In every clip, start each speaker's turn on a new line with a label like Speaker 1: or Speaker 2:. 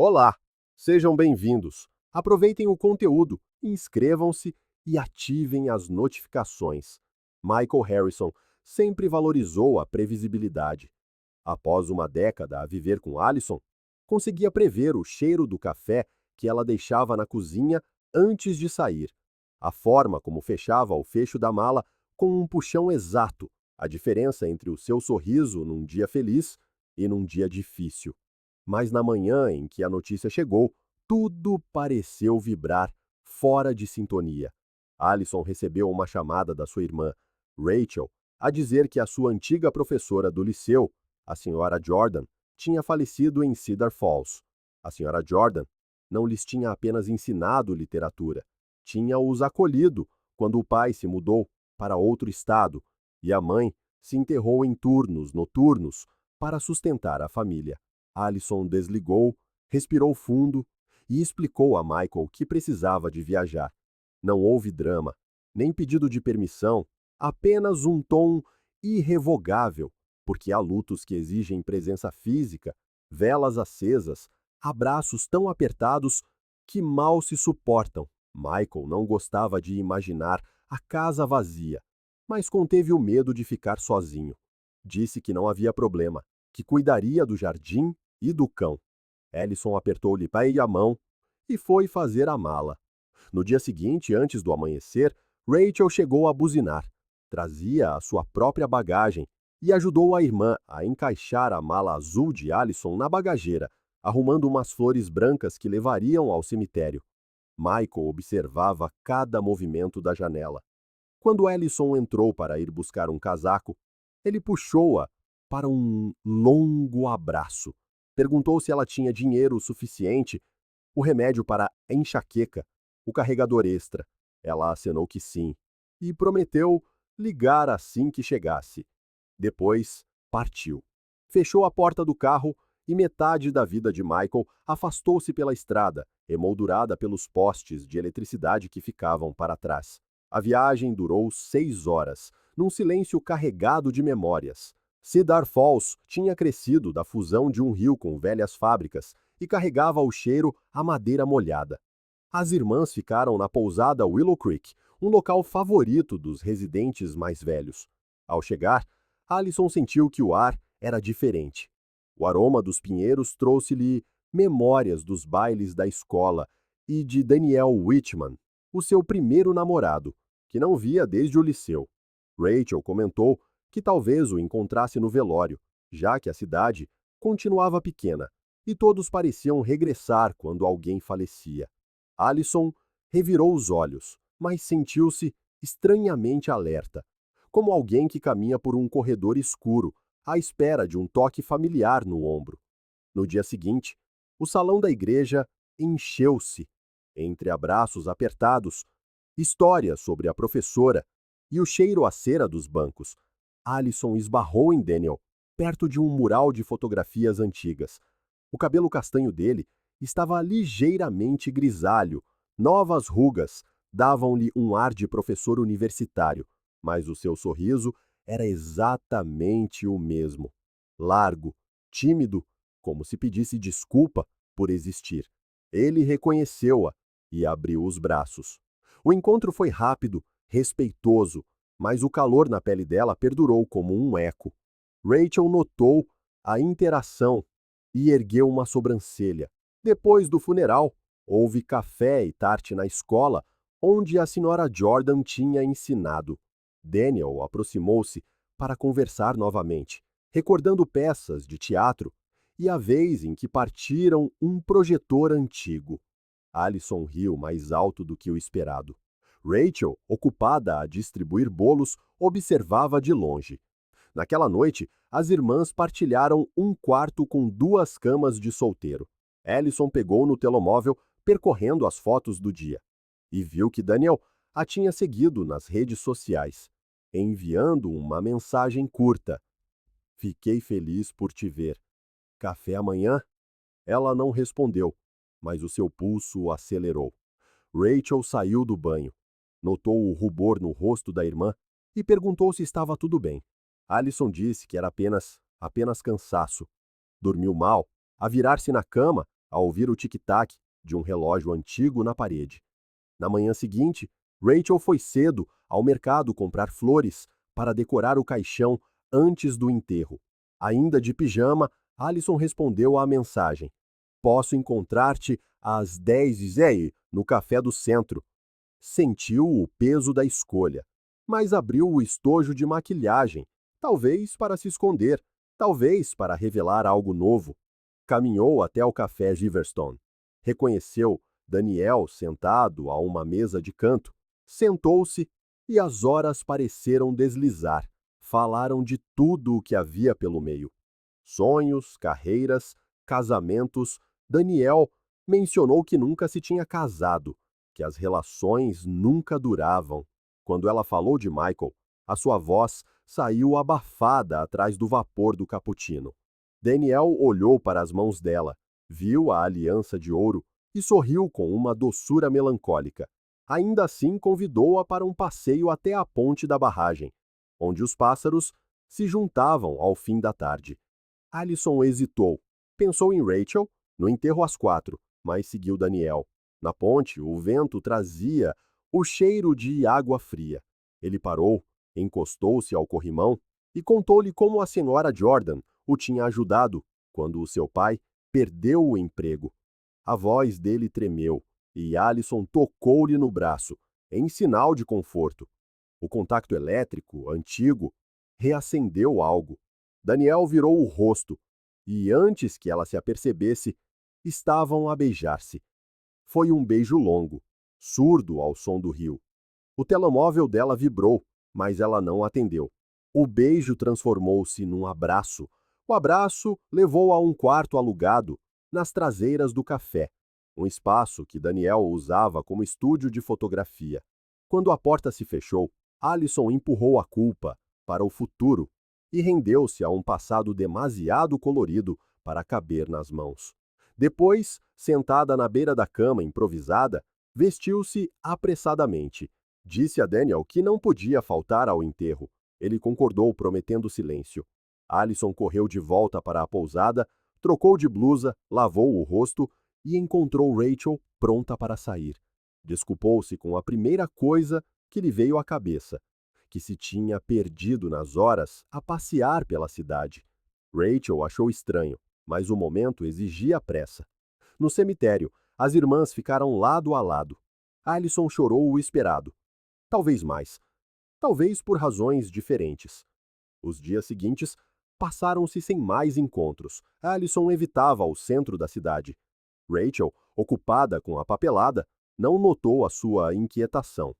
Speaker 1: Olá, sejam bem-vindos. Aproveitem o conteúdo, inscrevam-se e ativem as notificações. Michael Harrison sempre valorizou a previsibilidade. Após uma década a viver com Alison, conseguia prever o cheiro do café que ela deixava na cozinha antes de sair, a forma como fechava o fecho da mala com um puxão exato, a diferença entre o seu sorriso num dia feliz e num dia difícil. Mas na manhã em que a notícia chegou, tudo pareceu vibrar fora de sintonia. Alison recebeu uma chamada da sua irmã, Rachel, a dizer que a sua antiga professora do liceu, a senhora Jordan, tinha falecido em Cedar Falls. A senhora Jordan não lhes tinha apenas ensinado literatura, tinha-os acolhido quando o pai se mudou para outro estado e a mãe se enterrou em turnos noturnos para sustentar a família. Alison desligou, respirou fundo e explicou a Michael que precisava de viajar. Não houve drama, nem pedido de permissão, apenas um tom irrevogável, porque há lutos que exigem presença física, velas acesas, abraços tão apertados que mal se suportam. Michael não gostava de imaginar a casa vazia, mas conteve o medo de ficar sozinho. Disse que não havia problema, que cuidaria do jardim e do cão. Ellison apertou-lhe pai a mão e foi fazer a mala. No dia seguinte, antes do amanhecer, Rachel chegou a buzinar. Trazia a sua própria bagagem e ajudou a irmã a encaixar a mala azul de Allison na bagageira, arrumando umas flores brancas que levariam ao cemitério. Michael observava cada movimento da janela. Quando Ellison entrou para ir buscar um casaco, ele puxou-a para um longo abraço. Perguntou se ela tinha dinheiro suficiente, o remédio para a enxaqueca, o carregador extra. Ela acenou que sim e prometeu ligar assim que chegasse. Depois, partiu. Fechou a porta do carro e metade da vida de Michael afastou-se pela estrada, emoldurada pelos postes de eletricidade que ficavam para trás. A viagem durou 6 horas, num silêncio carregado de memórias. Cedar Falls tinha crescido da fusão de um rio com velhas fábricas e carregava o cheiro a madeira molhada. As irmãs ficaram na pousada Willow Creek, um local favorito dos residentes mais velhos. Ao chegar, Alison sentiu que o ar era diferente. O aroma dos pinheiros trouxe-lhe memórias dos bailes da escola e de Daniel Whitman, o seu primeiro namorado, que não via desde o liceu. Rachel comentou que talvez o encontrasse no velório, já que a cidade continuava pequena e todos pareciam regressar quando alguém falecia. Alison revirou os olhos, mas sentiu-se estranhamente alerta, como alguém que caminha por um corredor escuro, à espera de um toque familiar no ombro. No dia seguinte, o salão da igreja encheu-se. Entre abraços apertados, histórias sobre a professora e o cheiro a cera dos bancos, Alison esbarrou em Daniel, perto de um mural de fotografias antigas. O cabelo castanho dele estava ligeiramente grisalho, novas rugas davam-lhe um ar de professor universitário, mas o seu sorriso era exatamente o mesmo. Largo, tímido, como se pedisse desculpa por existir. Ele reconheceu-a e abriu os braços. O encontro foi rápido, respeitoso, mas o calor na pele dela perdurou como um eco. Rachel notou a interação e ergueu uma sobrancelha. Depois do funeral, houve café e tarte na escola, onde a senhora Jordan tinha ensinado. Daniel aproximou-se para conversar novamente, recordando peças de teatro e a vez em que partiram um projetor antigo. Alison riu mais alto do que o esperado. Rachel, ocupada a distribuir bolos, observava de longe. Naquela noite, as irmãs partilharam um quarto com 2 camas de solteiro. Ellison pegou no telemóvel, percorrendo as fotos do dia, e viu que Daniel a tinha seguido nas redes sociais, enviando uma mensagem curta. Fiquei feliz por te ver. Café amanhã? Ela não respondeu, mas o seu pulso acelerou. Rachel saiu do banho. Notou o rubor no rosto da irmã e perguntou se estava tudo bem. Alison disse que era apenas cansaço. Dormiu mal. A virar-se na cama, ao ouvir o tic-tac de um relógio antigo na parede. Na manhã seguinte, Rachel foi cedo ao mercado comprar flores para decorar o caixão antes do enterro. Ainda de pijama, Alison respondeu à mensagem: "Posso encontrar-te às 10h no café do centro." Sentiu o peso da escolha, mas abriu o estojo de maquilhagem, talvez para se esconder, talvez para revelar algo novo. Caminhou até o café Giverstone. Reconheceu Daniel sentado a uma mesa de canto. Sentou-se e as horas pareceram deslizar. Falaram de tudo o que havia pelo meio. Sonhos, carreiras, casamentos. Daniel mencionou que nunca se tinha casado, que as relações nunca duravam. Quando ela falou de Michael, a sua voz saiu abafada atrás do vapor do cappuccino. Daniel olhou para as mãos dela, viu a aliança de ouro e sorriu com uma doçura melancólica. Ainda assim, convidou-a para um passeio até a ponte da barragem, onde os pássaros se juntavam ao fim da tarde. Alison hesitou. Pensou em Rachel, no enterro às 4, mas seguiu Daniel. Na ponte, o vento trazia o cheiro de água fria. Ele parou, encostou-se ao corrimão e contou-lhe como a senhora Jordan o tinha ajudado quando o seu pai perdeu o emprego. A voz dele tremeu e Alison tocou-lhe no braço, em sinal de conforto. O contacto elétrico, antigo, reacendeu algo. Daniel virou o rosto e, antes que ela se apercebesse, estavam a beijar-se. Foi um beijo longo, surdo ao som do rio. O telemóvel dela vibrou, mas ela não atendeu. O beijo transformou-se num abraço. O abraço levou a um quarto alugado, nas traseiras do café, um espaço que Daniel usava como estúdio de fotografia. Quando a porta se fechou, Alison empurrou a culpa para o futuro e rendeu-se a um passado demasiado colorido para caber nas mãos. Depois, sentada na beira da cama improvisada, vestiu-se apressadamente. Disse a Daniel que não podia faltar ao enterro. Ele concordou, prometendo silêncio. Alison correu de volta para a pousada, trocou de blusa, lavou o rosto e encontrou Rachel pronta para sair. Desculpou-se com a primeira coisa que lhe veio à cabeça, que se tinha perdido nas horas a passear pela cidade. Rachel achou estranho, mas o momento exigia pressa. No cemitério, as irmãs ficaram lado a lado. Alison chorou o esperado. Talvez mais. Talvez por razões diferentes. Os dias seguintes passaram-se sem mais encontros. Alison evitava o centro da cidade. Rachel, ocupada com a papelada, não notou a sua inquietação.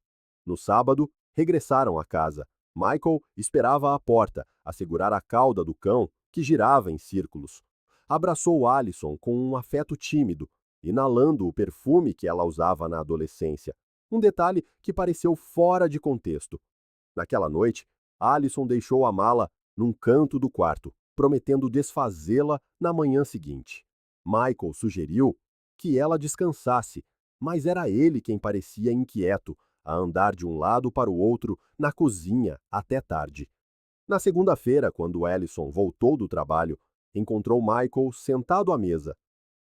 Speaker 1: No sábado, regressaram à casa. Michael esperava à porta, a segurar a cauda do cão, que girava em círculos. Abraçou Alison com um afeto tímido, inalando o perfume que ela usava na adolescência, um detalhe que pareceu fora de contexto. Naquela noite, Alison deixou a mala num canto do quarto, prometendo desfazê-la na manhã seguinte. Michael sugeriu que ela descansasse, mas era ele quem parecia inquieto, a andar de um lado para o outro na cozinha até tarde. Na segunda-feira, quando Alison voltou do trabalho, encontrou Michael sentado à mesa,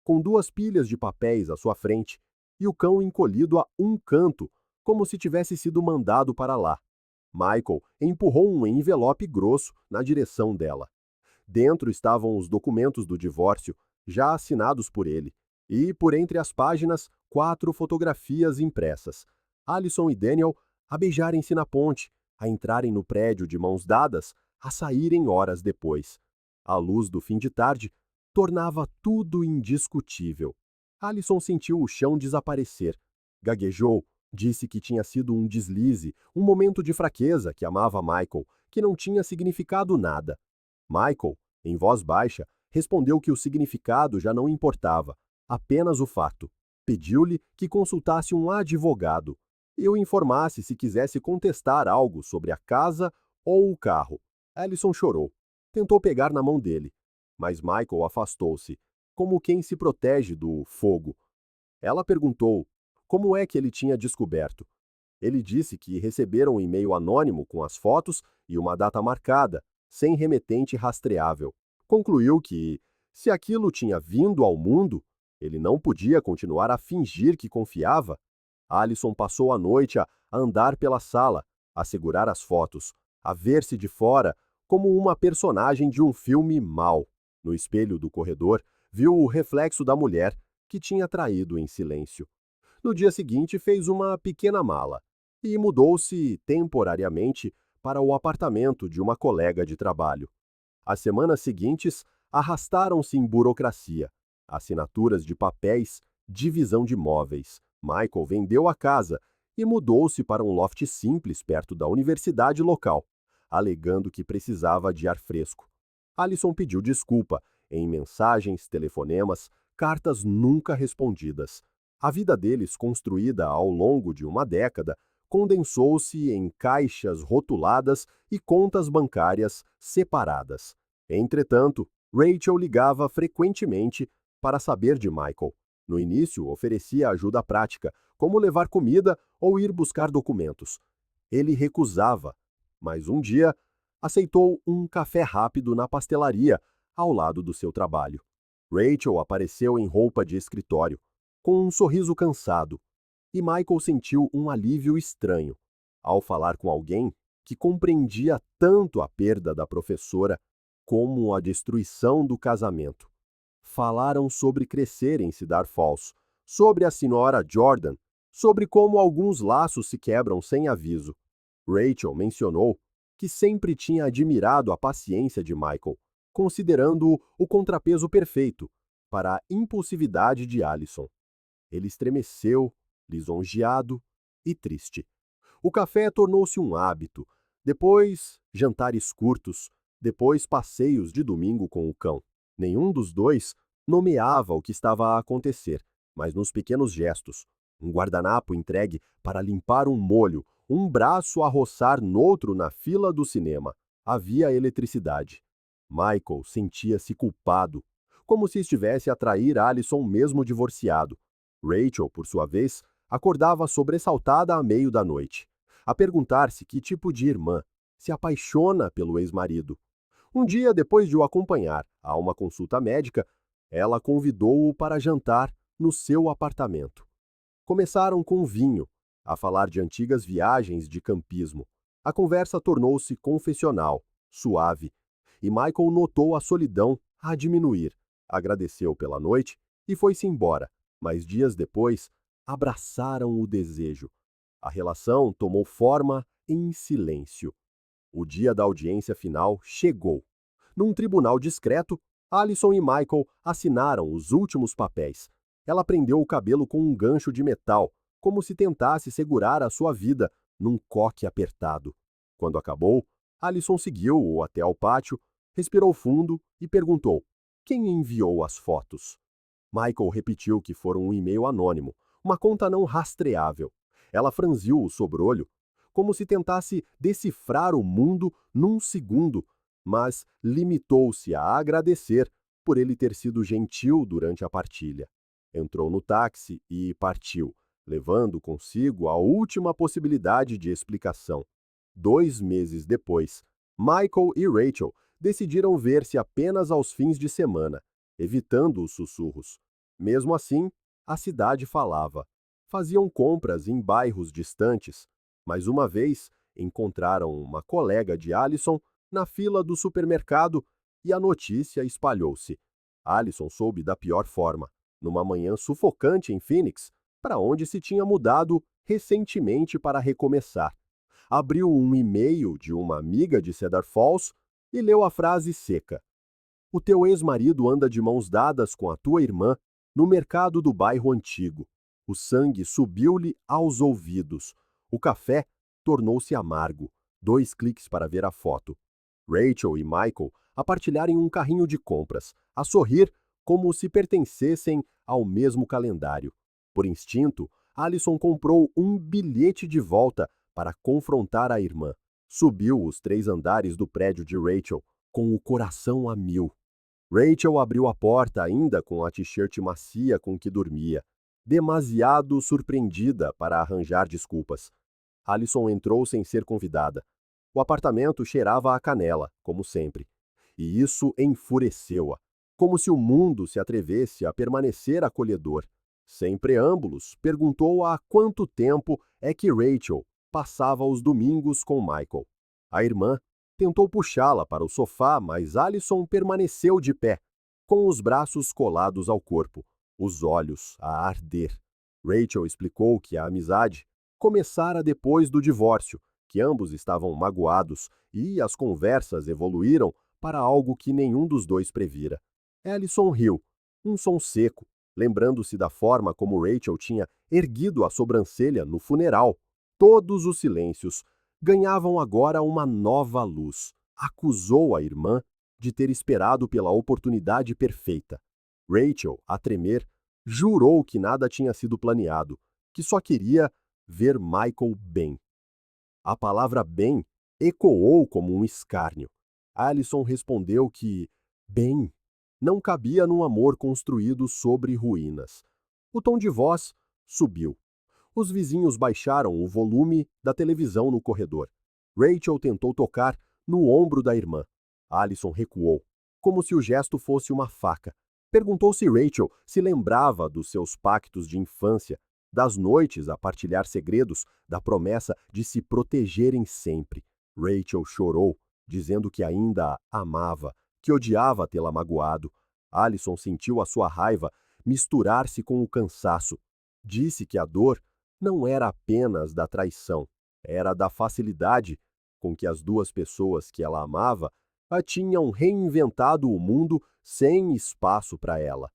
Speaker 1: com 2 pilhas de papéis à sua frente e o cão encolhido a um canto, como se tivesse sido mandado para lá. Michael empurrou um envelope grosso na direção dela. Dentro estavam os documentos do divórcio, já assinados por ele, e, por entre as páginas, 4 fotografias impressas. Alison e Daniel a beijarem-se na ponte, a entrarem no prédio de mãos dadas, a saírem horas depois. A luz do fim de tarde tornava tudo indiscutível. Alison sentiu o chão desaparecer. Gaguejou, disse que tinha sido um deslize, um momento de fraqueza que amava Michael, que não tinha significado nada. Michael, em voz baixa, respondeu que o significado já não importava, apenas o fato. Pediu-lhe que consultasse um advogado e o informasse se quisesse contestar algo sobre a casa ou o carro. Alison chorou. Tentou pegar na mão dele, mas Michael afastou-se, como quem se protege do fogo. Ela perguntou como é que ele tinha descoberto. Ele disse que receberam um e-mail anônimo com as fotos e uma data marcada, sem remetente rastreável. Concluiu que, se aquilo tinha vindo ao mundo, Ele não podia continuar a fingir que confiava. Allison passou a noite a andar pela sala, a segurar as fotos, a ver-se de fora como uma personagem de um filme mau. No espelho do corredor, viu o reflexo da mulher que tinha traído em silêncio. No dia seguinte, fez uma pequena mala e mudou-se temporariamente para o apartamento de uma colega de trabalho. As semanas seguintes arrastaram-se em burocracia, assinaturas de papéis, divisão de móveis. Michael vendeu a casa e mudou-se para um loft simples perto da universidade local, alegando que precisava de ar fresco. Allison pediu desculpa em mensagens, telefonemas, cartas nunca respondidas. A vida deles, construída ao longo de uma década, condensou-se em caixas rotuladas e contas bancárias separadas. Entretanto, Rachel ligava frequentemente para saber de Michael. No início, oferecia ajuda prática, como levar comida ou ir buscar documentos. Ele recusava, mas um dia aceitou um café rápido na pastelaria, ao lado do seu trabalho. Rachel apareceu em roupa de escritório, com um sorriso cansado, e Michael sentiu um alívio estranho ao falar com alguém que compreendia tanto a perda da professora como a destruição do casamento. Falaram sobre crescer em Cedar Falls, sobre a senhora Jordan, sobre como alguns laços se quebram sem aviso. Rachel mencionou que sempre tinha admirado a paciência de Michael, considerando-o o contrapeso perfeito para a impulsividade de Allison. Ele estremeceu, lisonjeado e triste. O café tornou-se um hábito, depois jantares curtos, depois passeios de domingo com o cão. Nenhum dos dois nomeava o que estava a acontecer, mas nos pequenos gestos, um guardanapo entregue para limpar um molho, um braço a roçar noutro na fila do cinema, havia eletricidade. Michael sentia-se culpado, como se estivesse a trair Allison mesmo divorciado. Rachel, por sua vez, acordava sobressaltada à meio da noite, a perguntar-se que tipo de irmã se apaixona pelo ex-marido. Um dia, depois de o acompanhar a uma consulta médica, ela convidou-o para jantar no seu apartamento. Começaram com vinho, a falar de antigas viagens de campismo. A conversa tornou-se confessional, suave, e Michael notou a solidão a diminuir, agradeceu pela noite e foi-se embora, mas dias depois abraçaram o desejo. A relação tomou forma em silêncio. O dia da audiência final chegou. Num tribunal discreto, Allison e Michael assinaram os últimos papéis. Ela prendeu o cabelo com um gancho de metal, como se tentasse segurar a sua vida num coque apertado. Quando acabou, Allison seguiu-o até ao pátio, respirou fundo e perguntou: quem enviou as fotos? Michael repetiu que foram um e-mail anônimo, uma conta não rastreável. Ela franziu o sobrolho, como se tentasse decifrar o mundo num segundo, mas limitou-se a agradecer por ele ter sido gentil durante a partilha. Entrou no táxi e partiu, levando consigo a última possibilidade de explicação. 2 meses depois, Michael e Rachel decidiram ver-se apenas aos fins de semana, evitando os sussurros. Mesmo assim, a cidade falava. Faziam compras em bairros distantes, mas uma vez encontraram uma colega de Allison na fila do supermercado e a notícia espalhou-se. Allison soube da pior forma, numa manhã sufocante em Phoenix, para onde se tinha mudado recentemente para recomeçar. Abriu um e-mail de uma amiga de Cedar Falls e leu a frase seca: o teu ex-marido anda de mãos dadas com a tua irmã no mercado do bairro antigo. O sangue subiu-lhe aos ouvidos. O café tornou-se amargo. 2 cliques para ver a foto. Rachel e Michael a partilharem um carrinho de compras, a sorrir como se pertencessem ao mesmo calendário. Por instinto, Allison comprou um bilhete de volta para confrontar a irmã. Subiu os 3 andares do prédio de Rachel, com o coração a mil. Rachel abriu a porta ainda com a t-shirt macia com que dormia, demasiado surpreendida para arranjar desculpas. Allison entrou sem ser convidada. O apartamento cheirava a canela, como sempre. E isso enfureceu-a. como se o mundo se atrevesse a permanecer acolhedor. Sem preâmbulos, perguntou há quanto tempo é que Rachel passava os domingos com Michael. A irmã tentou puxá-la para o sofá, mas Allison permaneceu de pé, com os braços colados ao corpo, os olhos a arder. Rachel explicou que a amizade começara depois do divórcio, que ambos estavam magoados e as conversas evoluíram para algo que nenhum dos dois previra. Allison riu, um som seco, lembrando-se da forma como Rachel tinha erguido a sobrancelha no funeral. Todos os silêncios ganhavam agora uma nova luz. Acusou a irmã de ter esperado pela oportunidade perfeita. Rachel, a tremer, jurou que nada tinha sido planeado, que só queria ver Michael bem. A palavra bem ecoou como um escárnio. Allison respondeu que bem não cabia num amor construído sobre ruínas. O tom de voz subiu. Os vizinhos baixaram o volume da televisão no corredor. Rachel tentou tocar no ombro da irmã. Allison recuou, como se o gesto fosse uma faca. Perguntou se Rachel se lembrava dos seus pactos de infância, das noites a partilhar segredos, da promessa de se protegerem sempre. Rachel chorou, dizendo que ainda a amava, que odiava tê-la magoado. Allison sentiu a sua raiva misturar-se com o cansaço. Disse que a dor não era apenas da traição, era da facilidade com que as duas pessoas que ela amava a tinham reinventado o mundo sem espaço para ela.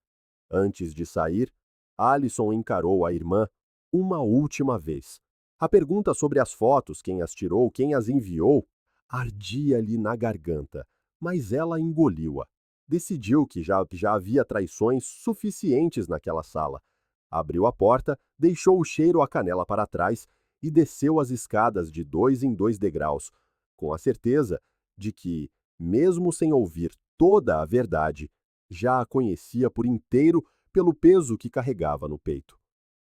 Speaker 1: Antes de sair, Allison encarou a irmã uma última vez. A pergunta sobre as fotos, quem as tirou, quem as enviou, ardia-lhe na garganta, mas ela engoliu-a. Decidiu que já havia traições suficientes naquela sala. Abriu a porta, deixou o cheiro a canela para trás e desceu as escadas de 2 em 2 degraus, com a certeza de que, mesmo sem ouvir toda a verdade, já a conhecia por inteiro pelo peso que carregava no peito.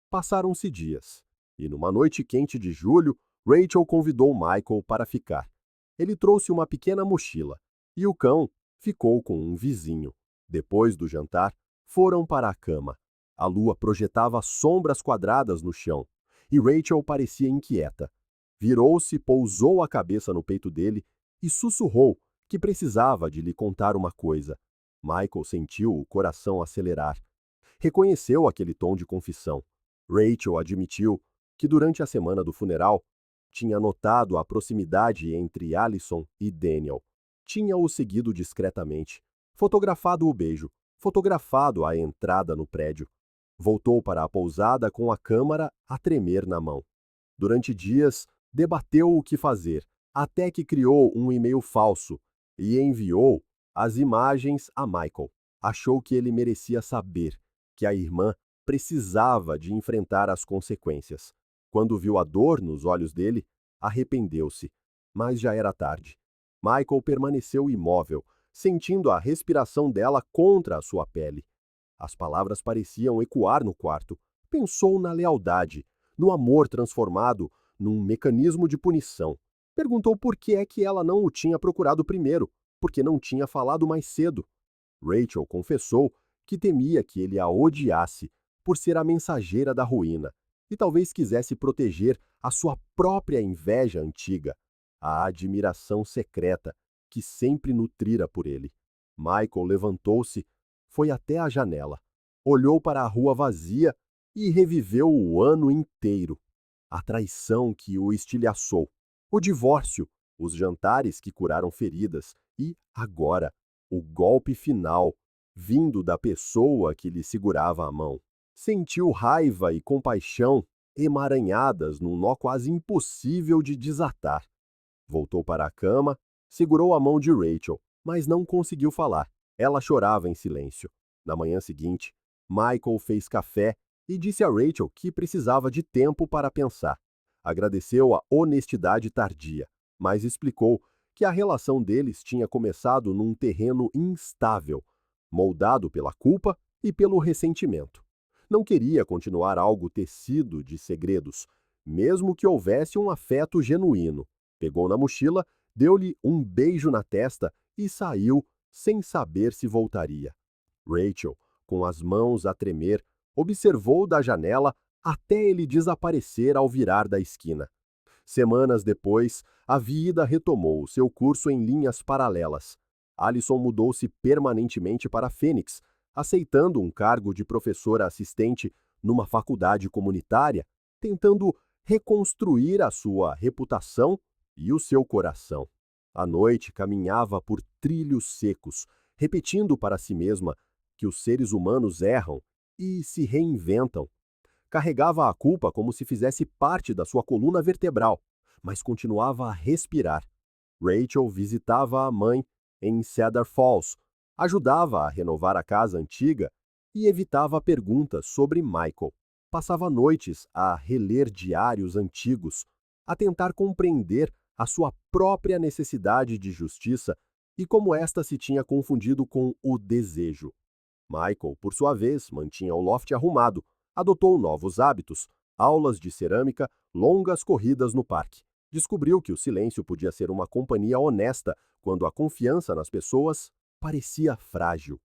Speaker 1: Passaram-se dias, e numa noite quente de julho, Rachel convidou Michael para ficar. Ele trouxe uma pequena mochila, e o cão ficou com um vizinho. Depois do jantar, foram para a cama. A lua projetava sombras quadradas no chão, e Rachel parecia inquieta. Virou-se, pousou a cabeça no peito dele e sussurrou que precisava de lhe contar uma coisa. Michael sentiu o coração acelerar. Reconheceu aquele tom de confissão. Rachel admitiu que durante a semana do funeral tinha notado a proximidade entre Allison e Daniel. Tinha-o seguido discretamente, fotografado o beijo, fotografado a entrada no prédio. Voltou para a pousada com a câmera a tremer na mão. Durante dias, debateu o que fazer, até que criou um e-mail falso e enviou as imagens a Michael. Achou que ele merecia saber que a irmã precisava de enfrentar as consequências. Quando viu a dor nos olhos dele, arrependeu-se, mas já era tarde. Michael permaneceu imóvel, sentindo a respiração dela contra a sua pele. As palavras pareciam ecoar no quarto. Pensou na lealdade, no amor transformado num mecanismo de punição. Perguntou por que é que ela não o tinha procurado primeiro, porque não tinha falado mais cedo. Rachel confessou que temia que ele a odiasse por ser a mensageira da ruína e talvez quisesse proteger a sua própria inveja antiga, a admiração secreta que sempre nutrira por ele. Michael levantou-se, foi até a janela, olhou para a rua vazia e reviveu o ano inteiro. A traição que o estilhaçou, o divórcio, os jantares que curaram feridas e, agora, o golpe final, vindo da pessoa que lhe segurava a mão. Sentiu raiva e compaixão emaranhadas num nó quase impossível de desatar. Voltou para a cama, segurou a mão de Rachel, mas não conseguiu falar. Ela chorava em silêncio. Na manhã seguinte, Michael fez café e disse a Rachel que precisava de tempo para pensar. Agradeceu a honestidade tardia, mas explicou que a relação deles tinha começado num terreno instável, moldado pela culpa e pelo ressentimento. Não queria continuar algo tecido de segredos, mesmo que houvesse um afeto genuíno. Pegou na mochila, deu-lhe um beijo na testa e saiu sem saber se voltaria. Rachel, com as mãos a tremer, observou da janela até ele desaparecer ao virar da esquina. Semanas depois, a vida retomou seu curso em linhas paralelas. Allison mudou-se permanentemente para Phoenix, aceitando um cargo de professora assistente numa faculdade comunitária, tentando reconstruir a sua reputação e o seu coração. À noite, caminhava por trilhos secos, repetindo para si mesma que os seres humanos erram e se reinventam. Carregava a culpa como se fizesse parte da sua coluna vertebral, mas continuava a respirar. Rachel visitava a mãe em Cedar Falls, ajudava a renovar a casa antiga e evitava perguntas sobre Michael. Passava noites a reler diários antigos, a tentar compreender a sua própria necessidade de justiça e como esta se tinha confundido com o desejo. Michael, por sua vez, mantinha o loft arrumado, adotou novos hábitos, aulas de cerâmica, longas corridas no parque. Descobriu que o silêncio podia ser uma companhia honesta quando a confiança nas pessoas parecia frágil.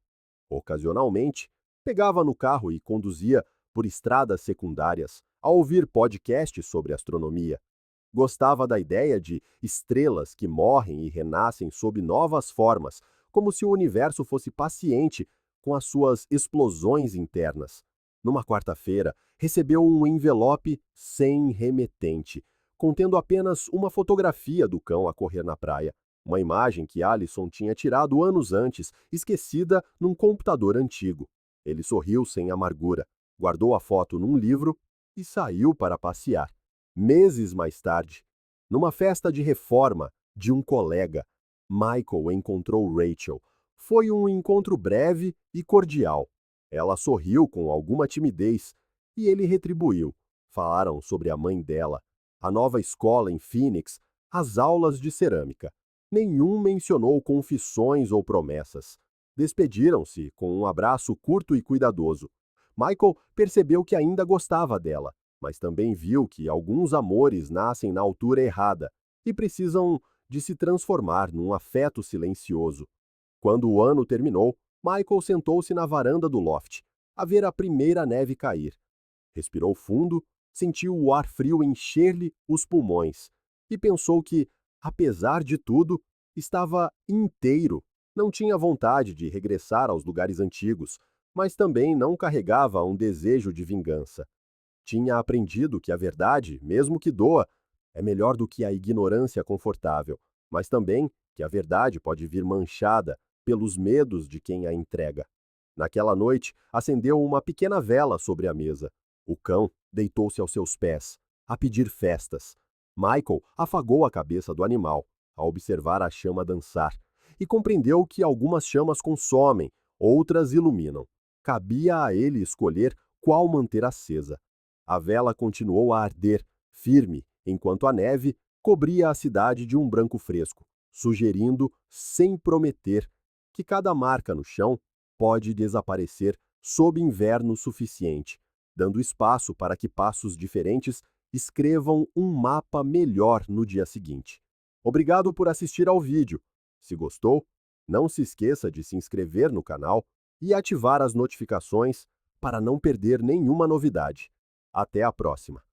Speaker 1: Ocasionalmente, pegava no carro e conduzia por estradas secundárias a ouvir podcasts sobre astronomia. Gostava da ideia de estrelas que morrem e renascem sob novas formas, como se o universo fosse paciente com as suas explosões internas. Numa quarta-feira, recebeu um envelope sem remetente, contendo apenas uma fotografia do cão a correr na praia. Uma imagem que Allison tinha tirado anos antes, esquecida num computador antigo. Ele sorriu sem amargura, guardou a foto num livro e saiu para passear. Meses mais tarde, numa festa de reforma de um colega, Michael encontrou Rachel. Foi um encontro breve e cordial. Ela sorriu com alguma timidez e ele retribuiu. Falaram sobre a mãe dela, a nova escola em Phoenix, as aulas de cerâmica. Nenhum mencionou confissões ou promessas. Despediram-se com um abraço curto e cuidadoso. Michael percebeu que ainda gostava dela, mas também viu que alguns amores nascem na altura errada e precisam de se transformar num afeto silencioso. Quando o ano terminou, Michael sentou-se na varanda do loft, a ver a primeira neve cair. Respirou fundo, sentiu o ar frio encher-lhe os pulmões e pensou que, apesar de tudo, estava inteiro. Não tinha vontade de regressar aos lugares antigos, mas também não carregava um desejo de vingança. Tinha aprendido que a verdade, mesmo que doa, é melhor do que a ignorância confortável, mas também que a verdade pode vir manchada pelos medos de quem a entrega. Naquela noite, acendeu uma pequena vela sobre a mesa. O cão deitou-se aos seus pés, a pedir festas. Michael afagou a cabeça do animal, a observar a chama dançar, e compreendeu que algumas chamas consomem, outras iluminam. Cabia a ele escolher qual manter acesa. A vela continuou a arder, firme, enquanto a neve cobria a cidade de um branco fresco, sugerindo, sem prometer, que cada marca no chão pode desaparecer sob inverno suficiente, dando espaço para que passos diferentes escrevam um mapa melhor no dia seguinte. Obrigado por assistir ao vídeo. Se gostou, não se esqueça de se inscrever no canal e ativar as notificações para não perder nenhuma novidade. Até a próxima!